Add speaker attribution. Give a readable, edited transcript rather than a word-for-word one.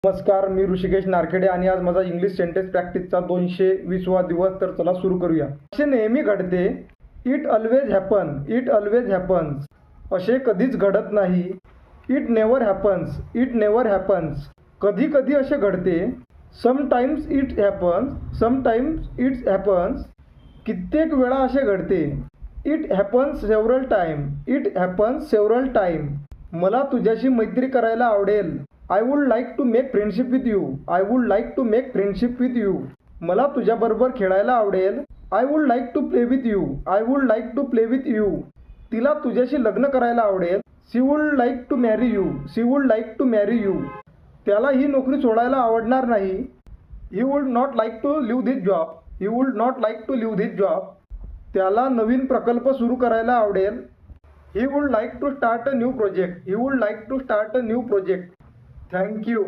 Speaker 1: नमस्कार, मी ऋषिकेश नारखेडे आणि आज माझा इंग्लिश सेंटेन्स प्रॅक्टिसचा 220वा दिवस. तर चला सुरू करूया. असे नेहमी घडते. It always happen. It always happens. असे कधीच घडत नाही. It never happens. It never happens. कधी कधी असे घडते. Sometimes it happens. Sometimes it happens. कित्येक वेळा असे घडते. It happens several time. It happens several time. मला तुझ्याशी मैत्री करायला आवडेल. I would like to make friendship with you. I would like to make friendship with you. मला तुझ्याबरोबर खेळायला आवडेल. I would like to play with you. I would like to play with you. तिला तुझ्याशी लग्न करायला आवडेल. She would like to marry you. She would like to marry you. त्याला ही नोकरी सोडायला आवडणार नाही. He would not like to leave this job. He would not like to leave this job. त्याला नवीन प्रकल्प सुरू करायला आवडेल. He would like to start a new project. He would like to start a new project. Thank you.